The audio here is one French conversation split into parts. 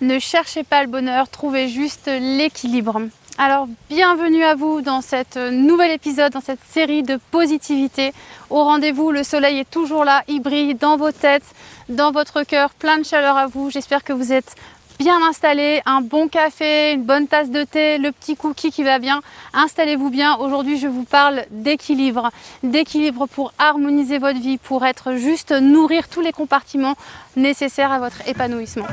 Ne cherchez pas le bonheur, trouvez juste l'équilibre. Alors bienvenue à vous dans cet nouvel épisode, dans cette série de positivité. Au rendez-vous, le soleil est toujours là, il brille dans vos têtes, dans votre cœur, plein de chaleur à vous. J'espère que vous êtes bien installés, un bon café, une bonne tasse de thé, le petit cookie qui va bien. Installez-vous bien. Aujourd'hui, je vous parle d'équilibre. D'équilibre pour harmoniser votre vie, pour être juste, nourrir tous les compartiments nécessaires à votre épanouissement.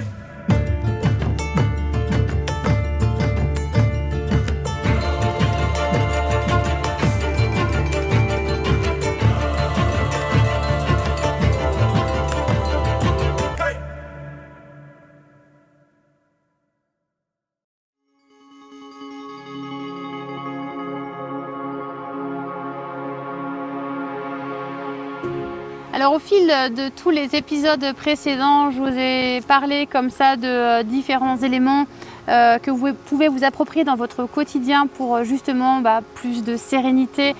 Alors au fil de tous les épisodes précédents, je vous ai parlé comme ça de différents éléments que vous pouvez vous approprier dans votre quotidien pour justement plus de sérénité,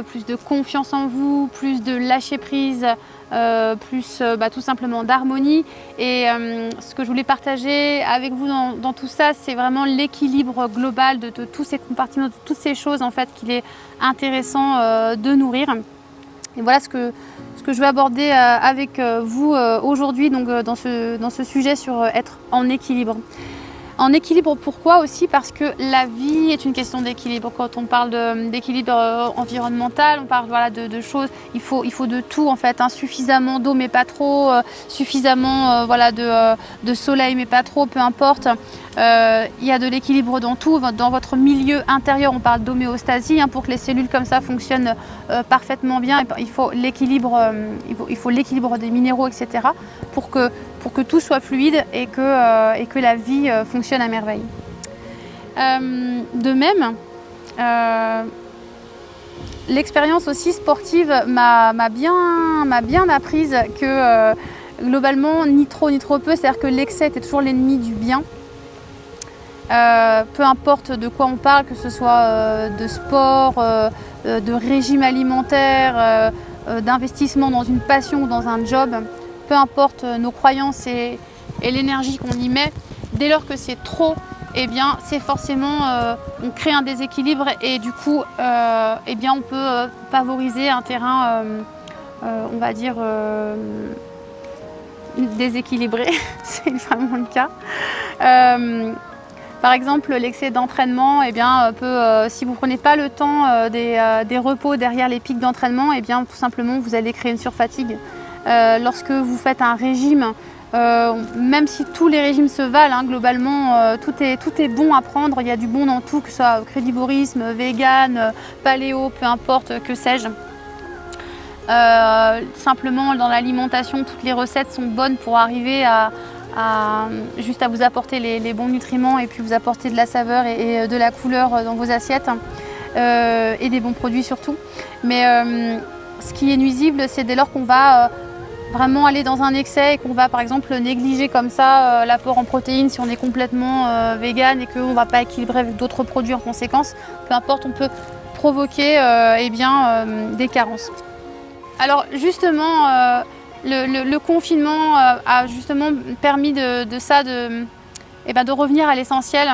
plus de confiance en vous, plus de lâcher prise, plus tout simplement d'harmonie. Et ce que je voulais partager avec vous dans tout ça, c'est vraiment l'équilibre global de tous ces compartiments, de toutes ces choses en fait qu'il est intéressant de nourrir. Et voilà ce que je veux aborder avec vous aujourd'hui dans ce sujet sur être en équilibre. En équilibre, pourquoi aussi? Parce que la vie est une question d'équilibre. Quand on parle d'équilibre environnemental, on parle de choses, il faut de tout en fait, hein. Suffisamment d'eau mais pas trop, suffisamment de soleil mais pas trop, peu importe. Il y a de l'équilibre dans tout, dans votre milieu intérieur. On parle d'homéostasie, hein, pour que les cellules comme ça fonctionnent parfaitement bien. Il faut l'équilibre des minéraux, etc. pour que tout soit fluide et que la vie fonctionne à merveille. De même, l'expérience aussi sportive m'a bien apprise que globalement, ni trop ni trop peu, c'est-à-dire que l'excès était toujours l'ennemi du bien. Peu importe de quoi on parle, que ce soit de sport, de régime alimentaire, d'investissement dans une passion ou dans un job, peu importe nos croyances et l'énergie qu'on y met, dès lors que c'est trop, eh bien c'est forcément, on crée un déséquilibre et du coup on peut favoriser un terrain, on va dire, déséquilibré, c'est vraiment le cas. Par exemple, l'excès d'entraînement, si vous ne prenez pas le temps des repos derrière les pics d'entraînement, tout simplement vous allez créer une surfatigue. Lorsque vous faites un régime, même si tous les régimes se valent, hein, globalement, tout est bon à prendre, il y a du bon dans tout, que ce soit crédivorisme, vegan, paléo, peu importe, que sais-je. Simplement, dans l'alimentation, toutes les recettes sont bonnes pour arriver à vous apporter les bons nutriments et puis vous apporter de la saveur et de la couleur dans vos assiettes, et des bons produits surtout. Mais ce qui est nuisible, c'est dès lors qu'on va vraiment aller dans un excès et qu'on va par exemple négliger comme ça l'apport en protéines si on est complètement vegan et qu'on ne va pas équilibrer avec d'autres produits en conséquence. Peu importe, on peut provoquer des carences. Alors justement, le confinement a justement permis de revenir à l'essentiel,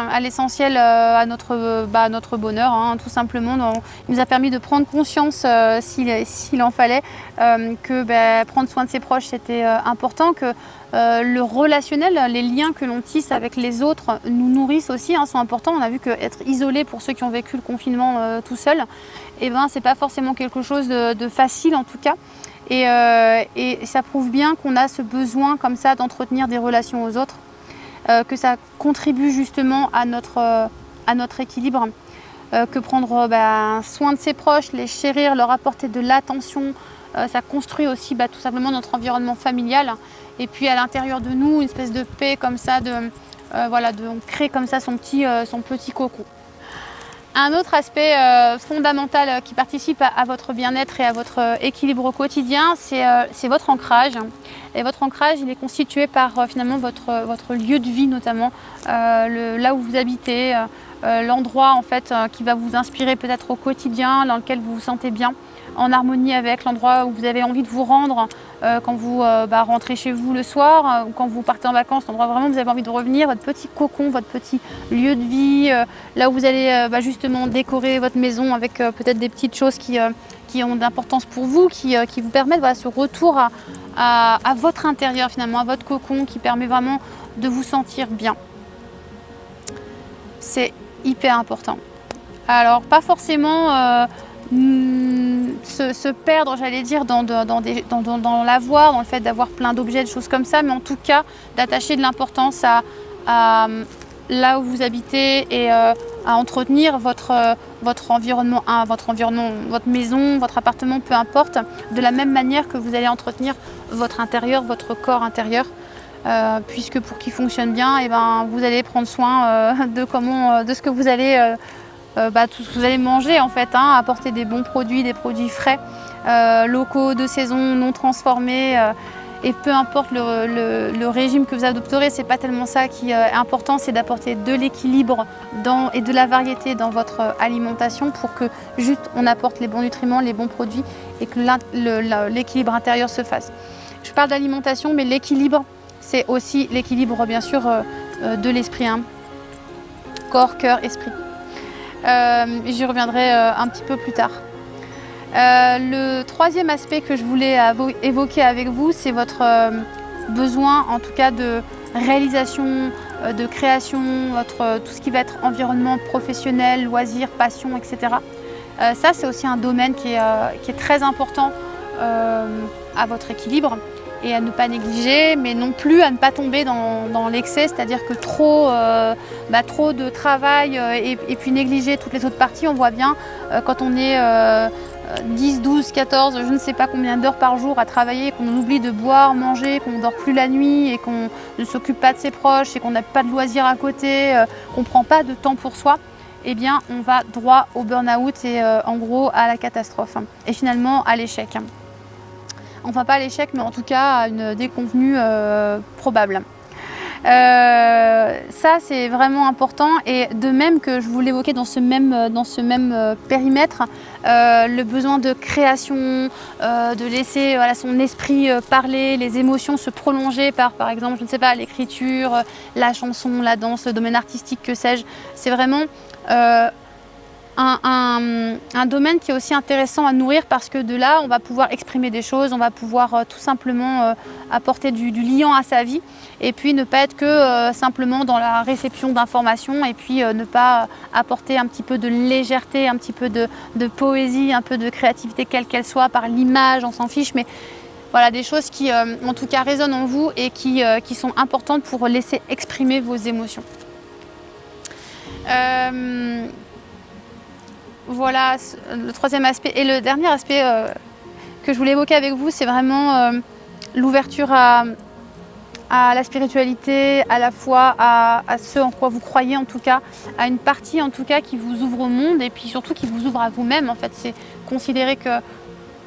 à notre bonheur, hein, tout simplement. Il nous a permis de prendre conscience, s'il en fallait, que prendre soin de ses proches c'était important, que le relationnel, les liens que l'on tisse avec les autres nous nourrissent aussi, hein, sont importants. On a vu qu'être isolé, pour ceux qui ont vécu le confinement tout seul, c'est pas forcément quelque chose de facile en tout cas. Et ça prouve bien qu'on a ce besoin comme ça d'entretenir des relations aux autres, que ça contribue justement à notre équilibre, que prendre soin de ses proches, les chérir, leur apporter de l'attention, ça construit aussi tout simplement notre environnement familial. Et puis à l'intérieur de nous, une espèce de paix comme ça, on crée comme ça son petit cocon. Un autre aspect fondamental qui participe à votre bien-être et à votre équilibre au quotidien, c'est votre ancrage. Et votre ancrage, il est constitué par finalement votre lieu de vie notamment, là où vous habitez, l'endroit en fait qui va vous inspirer peut-être au quotidien, dans lequel vous vous sentez bien. en harmonie avec l'endroit où vous avez envie de vous rendre quand vous rentrez chez vous le soir ou quand vous partez en vacances, l'endroit vraiment où vous avez envie de revenir, votre petit cocon, votre petit lieu de vie, là où vous allez justement décorer votre maison avec peut-être des petites choses qui ont de l'importance pour vous, qui vous permettent ce retour à votre intérieur finalement, à votre cocon qui permet vraiment de vous sentir bien. C'est hyper important. Alors pas forcément se perdre, j'allais dire, dans l'avoir, dans le fait d'avoir plein d'objets, de choses comme ça, mais en tout cas d'attacher de l'importance à là où vous habitez et à entretenir votre environnement, votre maison, votre appartement, peu importe, de la même manière que vous allez entretenir votre intérieur, votre corps intérieur. Puisque pour qu'il fonctionne bien, vous allez prendre soin de ce que vous allez tout ce que vous allez manger en fait, apporter des bons produits, des produits frais, locaux, de saison, non transformés, et peu importe le régime que vous adopterez, c'est pas tellement ça qui est important, c'est d'apporter de l'équilibre et de la variété dans votre alimentation pour que juste on apporte les bons nutriments, les bons produits et que l'équilibre intérieur se fasse. Je parle d'alimentation, mais l'équilibre, c'est aussi l'équilibre bien sûr de l'esprit, corps, cœur, esprit. J'y reviendrai un petit peu plus tard. Le troisième aspect que je voulais évoquer avec vous, c'est votre besoin en tout cas de réalisation, de création, tout ce qui va être environnement professionnel, loisirs, passion, etc. Ça c'est aussi un domaine qui est très important à votre équilibre et à ne pas négliger, mais non plus à ne pas tomber dans l'excès, c'est-à-dire que trop de travail et puis négliger toutes les autres parties. On voit bien quand on est 10, 12, 14, je ne sais pas combien d'heures par jour à travailler, qu'on oublie de boire, manger, qu'on ne dort plus la nuit et qu'on ne s'occupe pas de ses proches et qu'on n'a pas de loisirs à côté, qu'on ne prend pas de temps pour soi, eh bien on va droit au burn-out et en gros à la catastrophe et finalement à l'échec. Enfin pas à l'échec, mais en tout cas à une déconvenue probable. Ça c'est vraiment important, et de même que je vous l'évoquais dans ce même périmètre, le besoin de création, de laisser son esprit parler, les émotions se prolonger par exemple, je ne sais pas, l'écriture, la chanson, la danse, le domaine artistique, que sais-je. C'est vraiment un domaine qui est aussi intéressant à nourrir, parce que de là on va pouvoir exprimer des choses, on va pouvoir tout simplement apporter du liant à sa vie, et puis ne pas être que simplement dans la réception d'informations, et puis ne pas apporter un petit peu de légèreté, un petit peu de poésie, un peu de créativité quelle qu'elle soit, par l'image, on s'en fiche, mais voilà, des choses qui en tout cas résonnent en vous et qui sont importantes pour laisser exprimer vos émotions. Voilà le troisième aspect. Et le dernier aspect que je voulais évoquer avec vous, c'est vraiment l'ouverture à la spiritualité, à la foi, à ce en quoi vous croyez, en tout cas, à une partie en tout cas qui vous ouvre au monde, et puis surtout qui vous ouvre à vous-même. En fait, c'est considérer que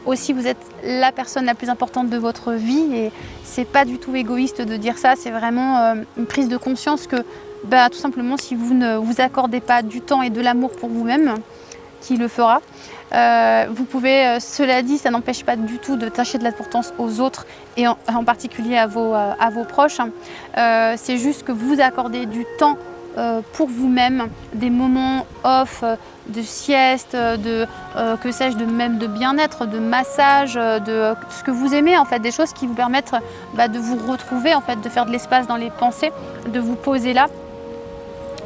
aussi vous êtes la personne la plus importante de votre vie, et c'est pas du tout égoïste de dire ça. C'est vraiment une prise de conscience que tout simplement, si vous ne vous accordez pas du temps et de l'amour pour vous-même, qui le fera. Vous pouvez, cela dit, ça n'empêche pas du tout de tâcher de l'importance aux autres, et en particulier à vos proches. C'est juste que vous accordez du temps pour vous-même, des moments off, de sieste, que sais-je, même de bien-être, de massage, de ce que vous aimez en fait, des choses qui vous permettent de vous retrouver en fait, de faire de l'espace dans les pensées, de vous poser là.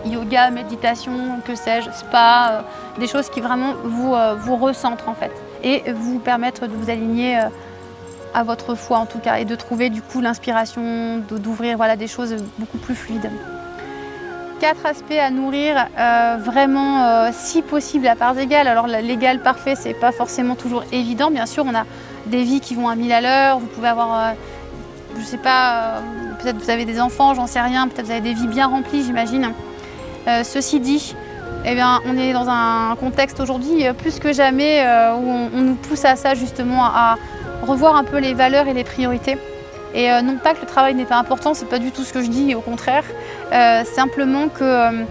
Yoga, méditation, que sais-je, spa, des choses qui vraiment vous recentrent en fait, et vous permettre de vous aligner à votre foi en tout cas, et de trouver du coup l'inspiration, d'ouvrir des choses beaucoup plus fluides. 4 aspects à nourrir vraiment si possible à parts égales. Alors l'égal parfait, c'est pas forcément toujours évident, bien sûr, on a des vies qui vont à 1000 à l'heure, vous pouvez avoir je sais pas, peut-être vous avez des enfants, j'en sais rien, peut-être vous avez des vies bien remplies, j'imagine. Ceci dit, on est dans un contexte aujourd'hui plus que jamais où on nous pousse à ça, justement, à revoir un peu les valeurs et les priorités. Et non pas que le travail n'est pas important, c'est pas du tout ce que je dis, au contraire. Simplement que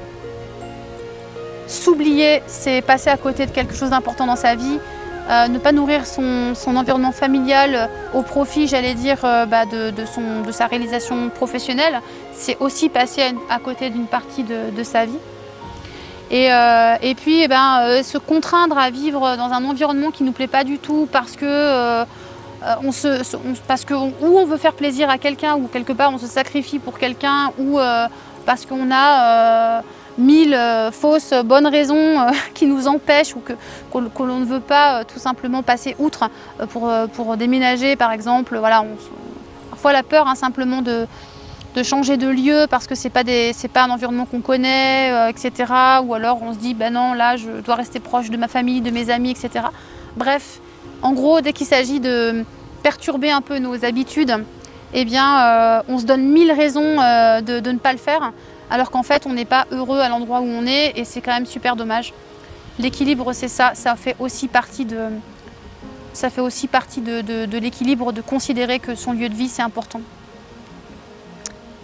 s'oublier, c'est passer à côté de quelque chose d'important dans sa vie. ne pas nourrir son environnement familial au profit, j'allais dire, de sa réalisation professionnelle, c'est aussi passer à côté d'une partie de sa vie. Et puis se contraindre à vivre dans un environnement qui ne nous plaît pas du tout parce que ou on veut faire plaisir à quelqu'un, ou quelque part on se sacrifie pour quelqu'un, ou parce qu'on a 1000 fausses bonnes raisons qui nous empêchent, ou que l'on ne veut pas tout simplement passer outre pour déménager par exemple. Voilà, parfois la peur simplement de changer de lieu parce que c'est pas un environnement qu'on connaît, etc. Ou alors on se dit ben non, là je dois rester proche de ma famille, de mes amis, etc. Bref, en gros, dès qu'il s'agit de perturber un peu nos habitudes, on se donne 1000 raisons de ne pas le faire, alors qu'en fait on n'est pas heureux à l'endroit où on est, et c'est quand même super dommage. L'équilibre, c'est ça fait aussi partie de l'équilibre, de considérer que son lieu de vie c'est important.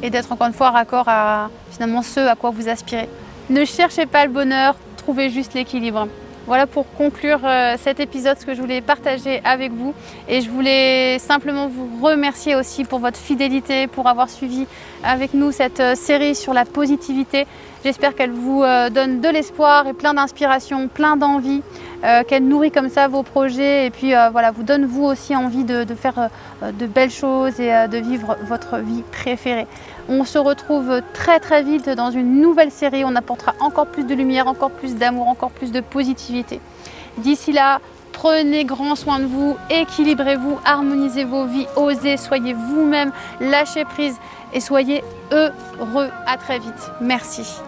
Et d'être encore une fois raccord à finalement ce à quoi vous aspirez. Ne cherchez pas le bonheur, trouvez juste l'équilibre. Voilà pour conclure cet épisode, ce que je voulais partager avec vous. Et je voulais simplement vous remercier aussi pour votre fidélité, pour avoir suivi avec nous cette série sur la positivité. J'espère qu'elle vous donne de l'espoir et plein d'inspiration, plein d'envie, qu'elle nourrit comme ça vos projets, et puis vous donne vous aussi envie de faire de belles choses et de vivre votre vie préférée. On se retrouve très très vite dans une nouvelle série. On apportera encore plus de lumière, encore plus d'amour, encore plus de positivité. D'ici là, prenez grand soin de vous, équilibrez-vous, harmonisez vos vies, osez, soyez vous-même, lâchez prise et soyez heureux. À très vite. Merci.